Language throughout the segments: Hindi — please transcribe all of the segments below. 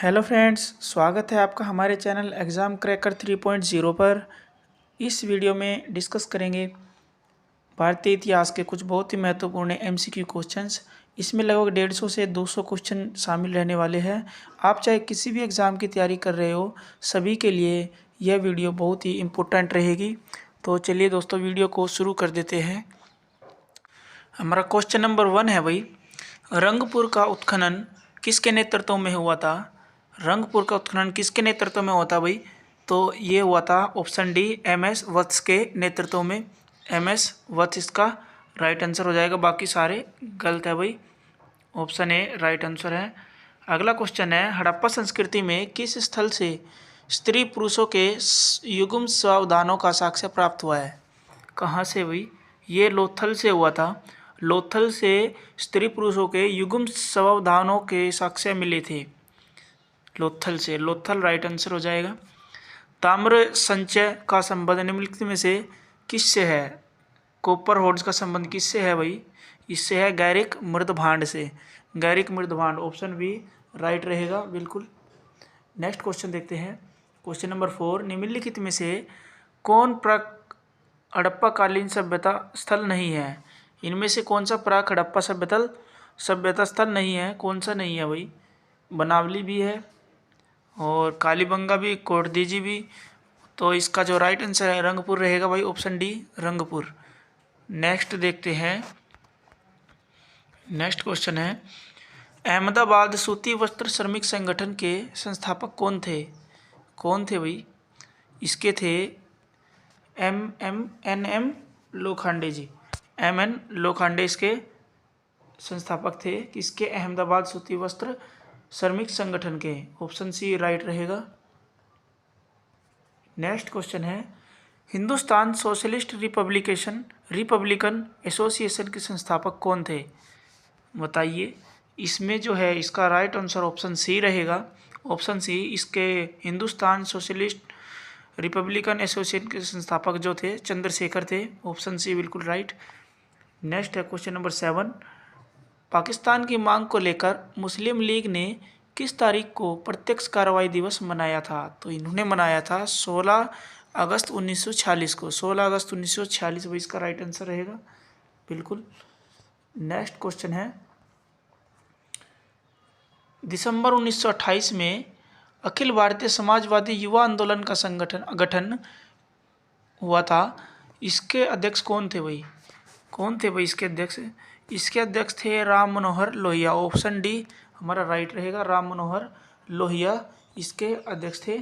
हेलो फ्रेंड्स, स्वागत है आपका हमारे चैनल एग्ज़ाम क्रैकर 3.0 पर। इस वीडियो में डिस्कस करेंगे भारतीय इतिहास के कुछ बहुत ही महत्वपूर्ण एमसीक्यू क्वेश्चंस। इसमें लगभग 150 से 200 क्वेश्चन शामिल रहने वाले हैं। आप चाहे किसी भी एग्ज़ाम की तैयारी कर रहे हो, सभी के लिए यह वीडियो बहुत ही इम्पोर्टेंट रहेगी। तो चलिए दोस्तों, वीडियो को शुरू कर देते हैं। हमारा क्वेश्चन नंबर 1 है भाई, रंगपुर का उत्खनन किसके नेतृत्व में हुआ था? रंगपुर का उत्खनन किसके नेतृत्व में हुआ था भाई? तो ये हुआ था ऑप्शन डी, एम.एस. वत्स के नेतृत्व में। एम.एस. वत्स इसका राइट आंसर हो जाएगा, बाकी सारे गलत है भाई। ऑप्शन ए राइट आंसर है। अगला क्वेश्चन है, हड़प्पा संस्कृति में किस स्थल से स्त्री पुरुषों के युग्म स्वावधानों का साक्ष्य प्राप्त हुआ है? कहाँ से भाई? ये लोथल से हुआ था। लोथल से स्त्री पुरुषों के युग्म स्वावधानों के साक्ष्य मिले थे। लोथल से, लोथल राइट आंसर हो जाएगा। ताम्र संचय का संबंध निम्नलिखित में से किससे है? कॉपर होर्ड्स का संबंध किससे है भाई? इससे है गैरिक मृदभांड से। गैरिक मृदभांड, ऑप्शन बी राइट रहेगा बिल्कुल। नेक्स्ट क्वेश्चन देखते हैं। क्वेश्चन नंबर 4, निम्नलिखित में से कौन प्राक हड़प्पाकालीन सभ्यता स्थल नहीं है? इनमें से कौन सा प्राक हड़प्पा सभ्यता स्थल नहीं है? कौन सा नहीं है भाई? बनावली भी है और कालीबंगा भी, कोटदीजी भी। तो इसका जो राइट आंसर है रंगपुर रहेगा भाई, ऑप्शन डी रंगपुर। नेक्स्ट देखते हैं। नेक्स्ट क्वेश्चन है, अहमदाबाद सूती वस्त्र श्रमिक संगठन के संस्थापक कौन थे? कौन थे भाई? इसके थे एम लोखंडे जी। एम.एन. लोखंडे इसके संस्थापक थे। किसके? अहमदाबाद सूती वस्त्र श्रमिक संगठन के। ऑप्शन सी राइट रहेगा। नेक्स्ट क्वेश्चन है, हिंदुस्तान सोशलिस्ट रिपब्लिकन एसोसिएशन के संस्थापक कौन थे? बताइए। इसमें जो है इसका राइट आंसर ऑप्शन सी रहेगा। ऑप्शन सी, इसके हिंदुस्तान सोशलिस्ट रिपब्लिकन एसोसिएशन के संस्थापक जो थे चंद्रशेखर थे। ऑप्शन सी बिल्कुल राइट। नेक्स्ट है क्वेश्चन नंबर 7, पाकिस्तान की मांग को लेकर मुस्लिम लीग ने किस तारीख को प्रत्यक्ष कार्रवाई दिवस मनाया था? तो इन्होंने मनाया था 16 अगस्त 1946 को। 16 अगस्त 1946 वो इसका राइट आंसर रहेगा बिल्कुल। नेक्स्ट क्वेश्चन है, दिसंबर 1928 में अखिल भारतीय समाजवादी युवा आंदोलन का गठन हुआ था। इसके अध्यक्ष कौन थे भाई? कौन थे भाई इसके अध्यक्ष? इसके अध्यक्ष थे राम मनोहर लोहिया। ऑप्शन डी हमारा राइट रहेगा, राम मनोहर लोहिया इसके अध्यक्ष थे।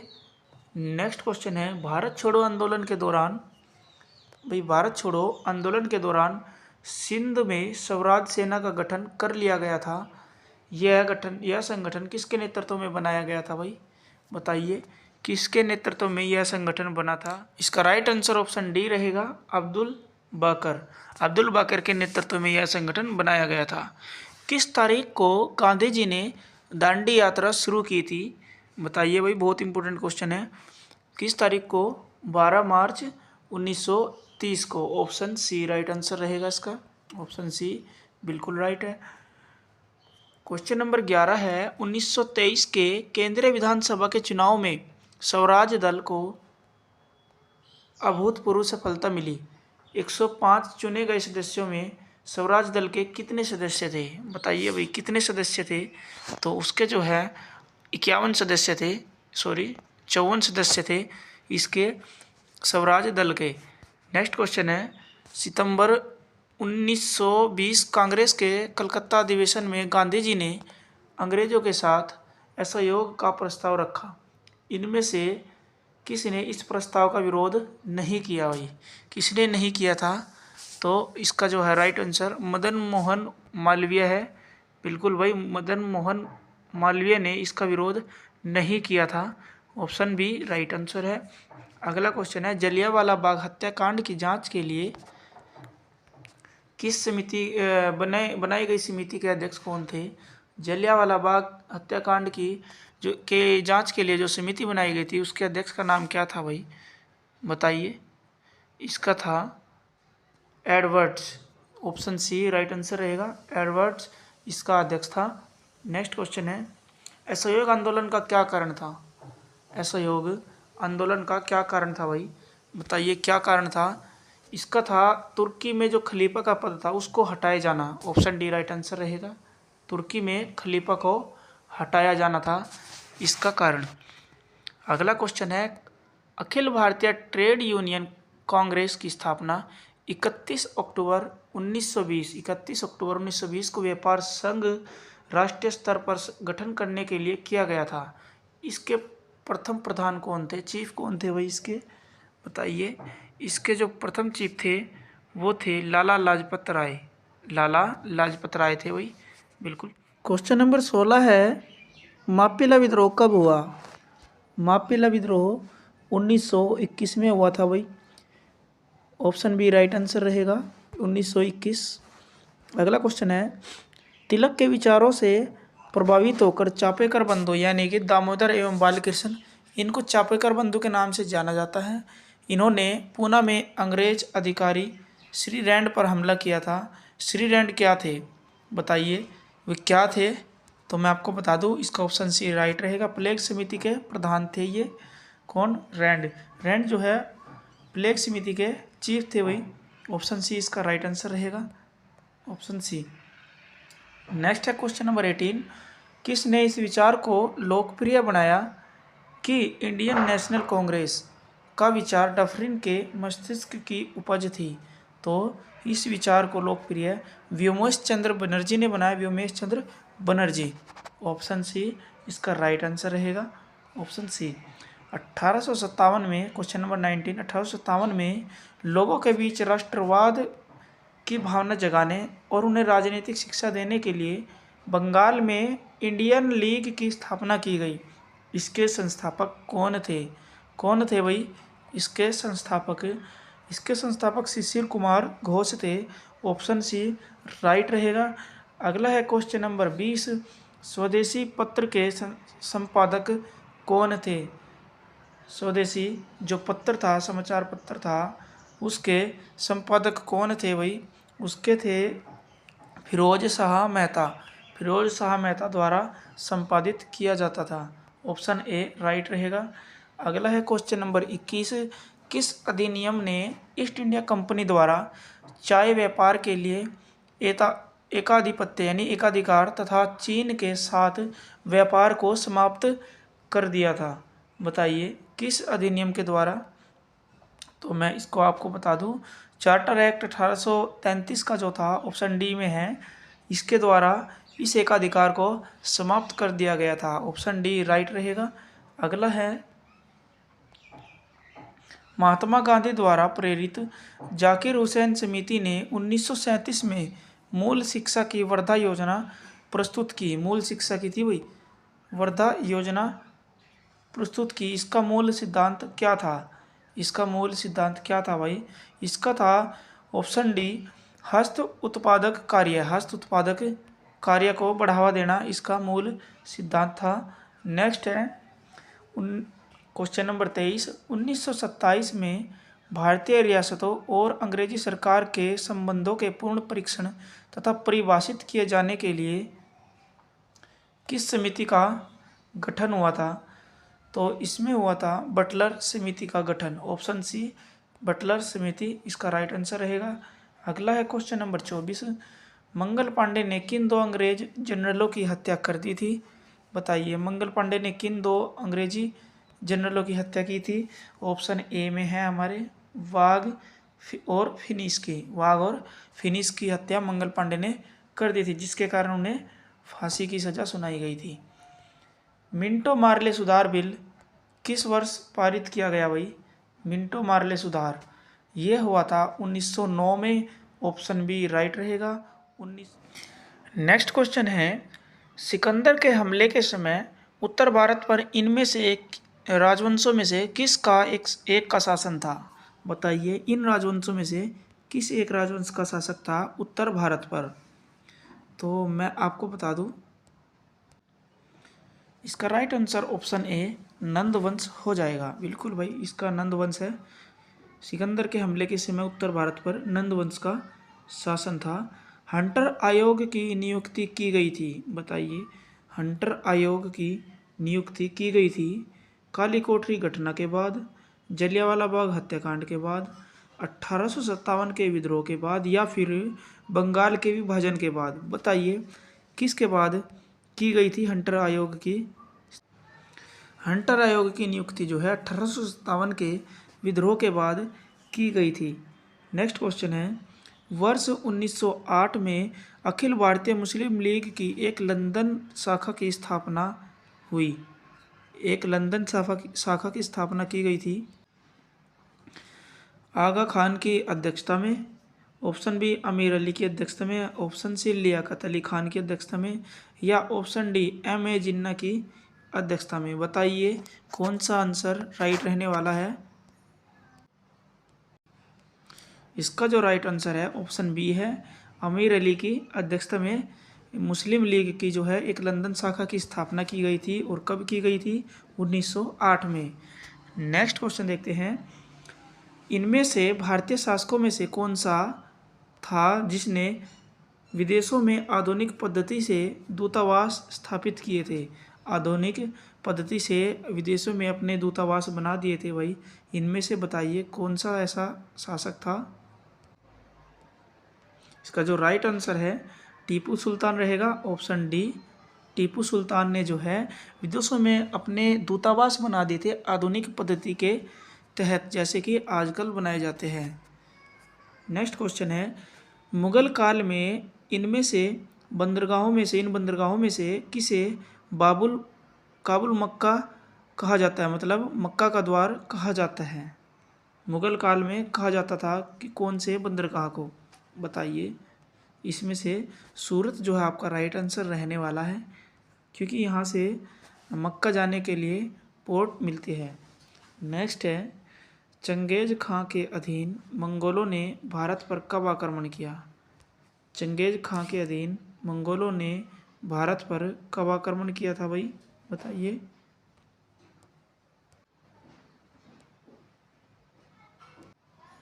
नेक्स्ट क्वेश्चन है, भारत छोड़ो आंदोलन के दौरान भाई, भारत छोड़ो आंदोलन के दौरान सिंध में स्वराज सेना का गठन कर लिया गया था। यह संगठन किसके नेतृत्व में बनाया गया था भाई? बताइए, किसके नेतृत्व में यह संगठन बना था? इसका राइट आंसर ऑप्शन डी रहेगा, अब्दुल बाकर के नेतृत्व में यह संगठन बनाया गया था। किस तारीख को गांधी जी ने दांडी यात्रा शुरू की थी? बताइए भाई, बहुत इंपॉर्टेंट क्वेश्चन है। किस तारीख को? 12 मार्च 1930 को। ऑप्शन सी राइट आंसर रहेगा इसका। ऑप्शन सी बिल्कुल राइट है। क्वेश्चन नंबर 11 है, 1923 के केंद्रीय विधानसभा के चुनाव में स्वराज दल को अभूतपूर्व सफलता मिली। 105 चुने गए सदस्यों में स्वराज दल के कितने सदस्य थे? बताइए भाई, कितने सदस्य थे? तो उसके जो है 51 सदस्य थे, 54 सदस्य थे इसके स्वराज दल के। नेक्स्ट क्वेश्चन है, सितंबर 1920 कांग्रेस के कलकत्ता अधिवेशन में गांधी जी ने अंग्रेजों के साथ असहयोग का प्रस्ताव रखा। इनमें से किसने इस प्रस्ताव का विरोध नहीं किया भाई? किसने नहीं किया था? तो इसका जो है राइट आंसर मदन मोहन मालवीय है बिल्कुल भाई। मदन मोहन मालवीय ने इसका विरोध नहीं किया था। ऑप्शन बी राइट आंसर है। अगला क्वेश्चन है, जलियांवाला बाग हत्याकांड की जांच के लिए किस समिति बनाई गई समिति के अध्यक्ष कौन थे? जलियांवाला बाग हत्याकांड की जांच के लिए जो समिति बनाई गई थी उसके अध्यक्ष का नाम क्या था भाई? बताइए। इसका था Edwards. Option C right answer रहेगा, एडवर्ड्स इसका अध्यक्ष था। नेक्स्ट क्वेश्चन है, असहयोग आंदोलन का क्या कारण था? असहयोग आंदोलन का क्या कारण था भाई? बताइए क्या कारण था? इसका था तुर्की में जो खलीफा का पद था उसको हटाया जाना। ऑप्शन डी राइट आंसर रहेगा। तुर्की में खलीफा को हटाया जाना था इसका कारण। अगला क्वेश्चन है, अखिल भारतीय ट्रेड यूनियन कांग्रेस की स्थापना 31 अक्टूबर 1920 को व्यापार संघ राष्ट्रीय स्तर पर गठन करने के लिए किया गया था। इसके प्रथम प्रधान कौन थे? चीफ कौन थे भाई इसके? बताइए। इसके जो प्रथम चीफ थे वो थे लाला लाजपत राय। लाला लाजपत राय थे भाई, बिल्कुल। क्वेश्चन नंबर 16 है, मापिला विद्रोह कब हुआ? मापिला विद्रोह 1921 में हुआ था भाई। ऑप्शन बी राइट आंसर रहेगा, 1921। अगला क्वेश्चन है, तिलक के विचारों से प्रभावित होकर चापेकर बंधु यानी कि दामोदर एवं बालकृष्ण, इनको चापेकर बंधु के नाम से जाना जाता है। इन्होंने पूना में अंग्रेज अधिकारी श्री रैंड पर हमला किया था। श्री रैंड क्या थे? बताइए वे क्या थे? तो मैं आपको बता दूं, इसका ऑप्शन सी राइट रहेगा। प्लेग समिति के प्रधान थे ये। कौन? रैंड। रैंड जो है प्लेग समिति के चीफ थे भाई। ऑप्शन सी इसका राइट आंसर रहेगा, ऑप्शन सी। नेक्स्ट है क्वेश्चन नंबर 18, किसने इस विचार को लोकप्रिय बनाया कि इंडियन नेशनल कांग्रेस का विचार डफरिन के मस्तिष्क की उपज थी? तो इस विचार को लोकप्रिय व्योमेश चंद्र बनर्जी ने बनाया। व्योमेश चंद्र बनर्जी। ऑप्शन सी इसका राइट आंसर रहेगा, ऑप्शन सी। 1857 में, क्वेश्चन नंबर 19, 1857 में लोगों के बीच राष्ट्रवाद की भावना जगाने और उन्हें राजनीतिक शिक्षा देने के लिए बंगाल में इंडियन लीग की स्थापना की गई। इसके संस्थापक कौन थे? कौन थे भाई इसके संस्थापक? इसके संस्थापक शिशिर कुमार घोष थे। ऑप्शन सी राइट रहेगा। अगला है क्वेश्चन नंबर 20, स्वदेशी पत्र के संपादक कौन थे? स्वदेशी जो पत्र था, समाचार पत्र था, उसके संपादक कौन थे भाई? उसके थे फिरोज शाह मेहता। फिरोज शाह मेहता द्वारा संपादित किया जाता था। ऑप्शन ए राइट रहेगा। अगला है क्वेश्चन नंबर 21, किस अधिनियम ने ईस्ट इंडिया कंपनी द्वारा चाय व्यापार के लिए एकाधिपत्य यानी एकाधिकार तथा चीन के साथ व्यापार को समाप्त कर दिया था? बताइए किस अधिनियम के द्वारा? तो मैं इसको आपको बता दूं, चार्टर एक्ट 1833 का जो था, ऑप्शन डी में है, इसके द्वारा इस एकाधिकार को समाप्त कर दिया गया था। ऑप्शन डी राइट रहेगा। अगला है, महात्मा गांधी द्वारा प्रेरित जाकिर हुसैन समिति ने 1937 में मूल शिक्षा की वर्धा योजना प्रस्तुत की। मूल शिक्षा की थी भाई, वर्धा योजना प्रस्तुत की। इसका मूल सिद्धांत क्या था? इसका मूल सिद्धांत क्या था भाई? इसका था ऑप्शन डी हस्त उत्पादक कार्य। हस्त उत्पादक कार्य को बढ़ावा देना इसका मूल सिद्धांत था। नेक्स्ट है क्वेश्चन नंबर 23, 1927 में भारतीय रियासतों और अंग्रेजी सरकार के संबंधों के पूर्ण परीक्षण तथा परिभाषित किए जाने के लिए किस समिति का गठन हुआ था? तो इसमें हुआ था बटलर समिति का गठन। ऑप्शन सी बटलर समिति इसका राइट आंसर रहेगा। अगला है क्वेश्चन नंबर 24, मंगल पांडे ने किन दो अंग्रेज जनरलों की हत्या कर दी थी? बताइए मंगल पांडे ने किन दो अंग्रेजी जनरलों की हत्या की थी? ऑप्शन ए में है हमारे वाघ और फिनिश की। वाघ और फिनिश की हत्या मंगल पांडे ने कर दी थी, जिसके कारण उन्हें फांसी की सजा सुनाई गई थी। मिंटो मार्ले सुधार बिल किस वर्ष पारित किया गया भाई? मिंटो मार्ले सुधार ये हुआ था 1909 में। ऑप्शन बी राइट रहेगा, 19। नेक्स्ट क्वेश्चन है, सिकंदर के हमले के समय उत्तर भारत पर इनमें से एक राजवंशों में से किस का एक का शासन था? बताइए इन राजवंशों में से किस एक राजवंश का शासक था उत्तर भारत पर? तो मैं आपको बता दूं, इसका राइट आंसर ऑप्शन ए नंद वंश हो जाएगा। बिल्कुल भाई, इसका नंद वंश है। सिकंदर के हमले के समय उत्तर भारत पर नंद वंश का शासन था। हंटर आयोग की नियुक्ति की गई थी। बताइए हंटर आयोग की नियुक्ति की गई थी? काली कोठरी घटना के बाद, जलियांवाला बाग हत्याकांड के बाद, 1857 के विद्रोह के बाद, या फिर बंगाल के विभाजन के बाद? बताइए किसके बाद की गई थी हंटर आयोग की? हंटर आयोग की नियुक्ति जो है 1857 के विद्रोह के बाद की गई थी। नेक्स्ट क्वेश्चन है, वर्ष 1908 में अखिल भारतीय मुस्लिम लीग की एक लंदन शाखा की स्थापना हुई। एक लंदन शाखा की स्थापना की गई थी। आगा खान की अध्यक्षता में, ऑप्शन बी अमीर अली की अध्यक्षता में, ऑप्शन सी लियाकत अली खान की अध्यक्षता में, या ऑप्शन डी M.A. जिन्ना की अध्यक्षता में? बताइए कौन सा आंसर राइट रहने वाला है? इसका जो राइट आंसर है ऑप्शन बी है, अमीर अली की अध्यक्षता में मुस्लिम लीग की जो है एक लंदन शाखा की स्थापना की गई थी। और कब की गई थी? 1908 में। नेक्स्ट क्वेश्चन देखते हैं, इनमें से भारतीय शासकों में से कौन सा था जिसने विदेशों में आधुनिक पद्धति से दूतावास स्थापित किए थे? आधुनिक पद्धति से विदेशों में अपने दूतावास बना दिए थे भाई। इनमें से बताइए कौन सा ऐसा शासक था? इसका जो राइट आंसर है टीपू सुल्तान रहेगा, ऑप्शन डी। टीपू सुल्तान ने जो है विदेशों में अपने दूतावास बना दिए थे आधुनिक पद्धति के तहत, जैसे कि आजकल बनाए जाते हैं। नेक्स्ट क्वेश्चन है, मुगल काल में इन बंदरगाहों में से किसे काबुल मक्का कहा जाता है? मतलब मक्का का द्वार कहा जाता है। मुगल काल में कहा जाता था कि कौन से बंदरगाह को? बताइए। इसमें से सूरत जो है आपका राइट आंसर रहने वाला है, क्योंकि यहाँ से मक्का जाने के लिए पोर्ट मिलती है। नेक्स्ट है, चंगेज खां के अधीन मंगोलों ने भारत पर कब आक्रमण किया? चंगेज खां के अधीन मंगोलों ने भारत पर कब आक्रमण किया था भाई? बताइए।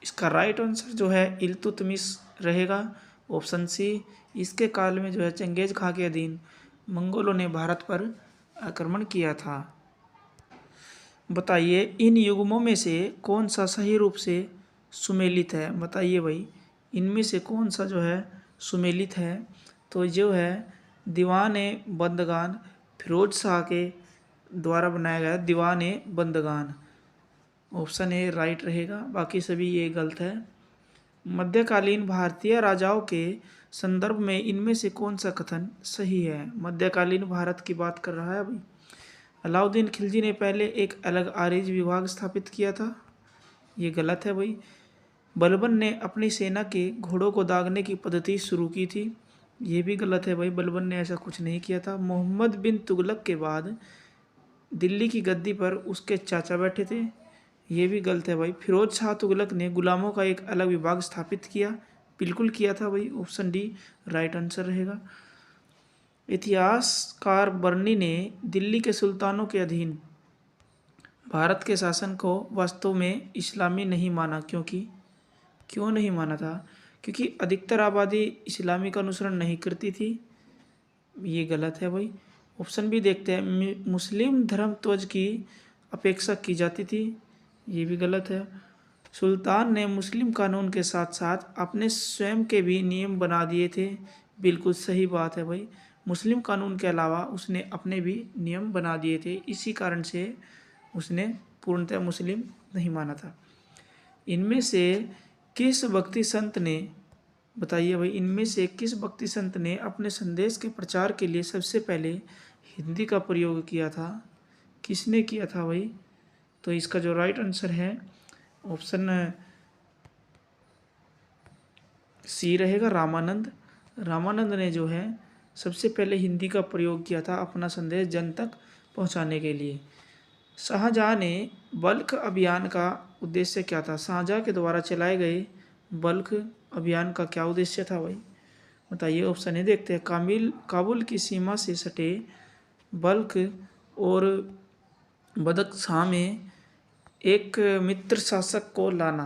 इसका राइट आंसर जो है इल्तुतमिश रहेगा, ऑप्शन सी। इसके काल में जो है चंगेज खां के अधीन मंगोलों ने भारत पर आक्रमण किया था। बताइए इन युग्मों में से कौन सा सही रूप से सुमेलित है? बताइए भाई, इनमें से कौन सा जो है सुमेलित है? तो जो है दीवान-ए-बंदगान फिरोज शाह के द्वारा बनाया गया दीवान-ए-बंदगान, ऑप्शन ए राइट रहेगा, बाकी सभी ये गलत है। मध्यकालीन भारतीय राजाओं के संदर्भ में इनमें से कौन सा कथन सही है? मध्यकालीन भारत की बात कर रहा है भाई। अलाउद्दीन खिलजी ने पहले एक अलग आरिज विभाग स्थापित किया था, ये गलत है भाई। बलबन ने अपनी सेना के घोड़ों को दागने की पद्धति शुरू की थी, ये भी गलत है भाई, बलबन ने ऐसा कुछ नहीं किया था। मोहम्मद बिन तुगलक के बाद दिल्ली की गद्दी पर उसके चाचा बैठे थे, ये भी गलत है भाई। फिरोज शाह तुगलक ने गुलामों का एक अलग विभाग स्थापित किया, बिल्कुल किया था भाई, ऑप्शन डी राइट आंसर रहेगा। इतिहासकार बर्नी ने दिल्ली के सुल्तानों के अधीन भारत के शासन को वास्तव में इस्लामी नहीं माना, क्यों नहीं माना था? क्योंकि अधिकतर आबादी इस्लामी का अनुसरण नहीं करती थी, ये गलत है भाई। ऑप्शन भी देखते हैं, मुस्लिम धर्म ध्वज की अपेक्षा की जाती थी, ये भी गलत है। सुल्तान ने मुस्लिम कानून के साथ साथ अपने स्वयं के भी नियम बना दिए थे, बिल्कुल सही बात है भाई। मुस्लिम कानून के अलावा उसने अपने भी नियम बना दिए थे, इसी कारण से उसने पूर्णतः मुस्लिम नहीं माना था। इनमें से किस भक्ति संत ने, बताइए भाई, इनमें से किस भक्ति संत ने अपने संदेश के प्रचार के लिए सबसे पहले हिंदी का प्रयोग किया था? किसने किया था भाई? तो इसका जो राइट आंसर है ऑप्शन सी रहेगा, रामानंद। रामानंद ने जो है सबसे पहले हिंदी का प्रयोग किया था अपना संदेश जन तक पहुंचाने के लिए। शाहजहाँ ने बल्ख अभियान का उद्देश्य क्या था? शाहजहाँ के द्वारा चलाए गए बल्ख अभियान का क्या उद्देश्य था भाई? बताइए, ऑप्शन ए देखते हैं। काबुल की सीमा से सटे बल्ख और बदख्शां में एक मित्र शासक को लाना।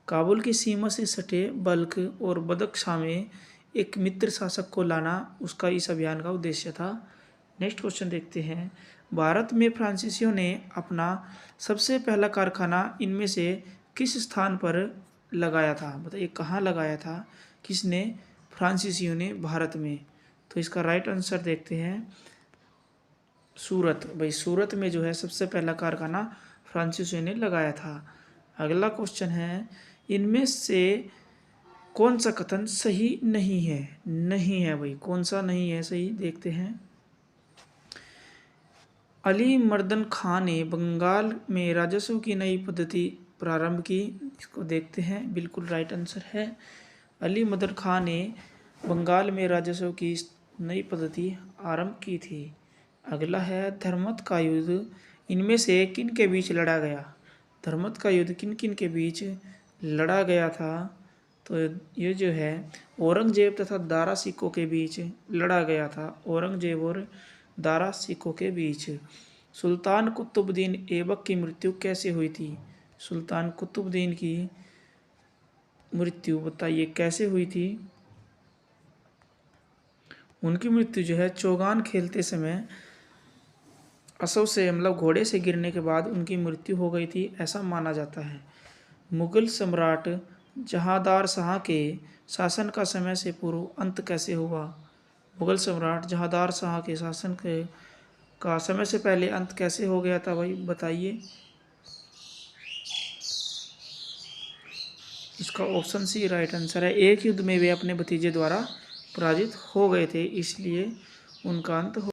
काबुल की सीमा से सटे बल्ख और बदख्शां में एक मित्र शासक को लाना उसका इस अभियान का उद्देश्य था। नेक्स्ट क्वेश्चन देखते हैं। भारत में फ्रांसीसियों ने अपना सबसे पहला कारखाना इनमें से किस स्थान पर लगाया था? बताइए कहाँ लगाया था, किसने? फ्रांसीसियों ने भारत में। तो इसका राइट आंसर देखते हैं सूरत। भाई सूरत में जो है सबसे पहला कारखाना फ्रांसीसियों ने लगाया था। अगला क्वेश्चन है, इनमें से कौन सा कथन सही नहीं है? नहीं है भाई, कौन सा नहीं है सही, देखते हैं। अली मर्दन खान ने बंगाल में राजस्व की नई पद्धति प्रारंभ की। इसको देखते हैं, बिल्कुल राइट आंसर है। अली मर्दन खान ने बंगाल में राजस्व की नई पद्धति आरंभ की थी। अगला है, धर्मत का युद्ध इनमें से किन के बीच लड़ा गया? धर्मत का युद्ध किन किन के बीच लड़ा गया था? तो ये जो है औरंगजेब तथा दारा सिक्कों के बीच लड़ा गया था। औरंगजेब और दारा सिक्कों के बीच। सुल्तान कुतुबुद्दीन ऐबक की मृत्यु कैसे हुई थी? सुल्तान कुतुबुद्दीन की मृत्यु बताइए कैसे हुई थी? उनकी मृत्यु जो है चौगान खेलते समय अश्व से मतलब घोड़े से गिरने के बाद उनकी मृत्यु हो गई थी, ऐसा माना जाता है। मुगल सम्राट जहांदार शाह के शासन का समय से पूर्व अंत कैसे हुआ? मुगल सम्राट जहांदार शाह के शासन के का समय से पहले अंत कैसे हो गया था भाई, बताइए। इसका ऑप्शन सी राइट आंसर है। एक युद्ध में वे अपने भतीजे द्वारा पराजित हो गए थे, इसलिए उनका अंत हो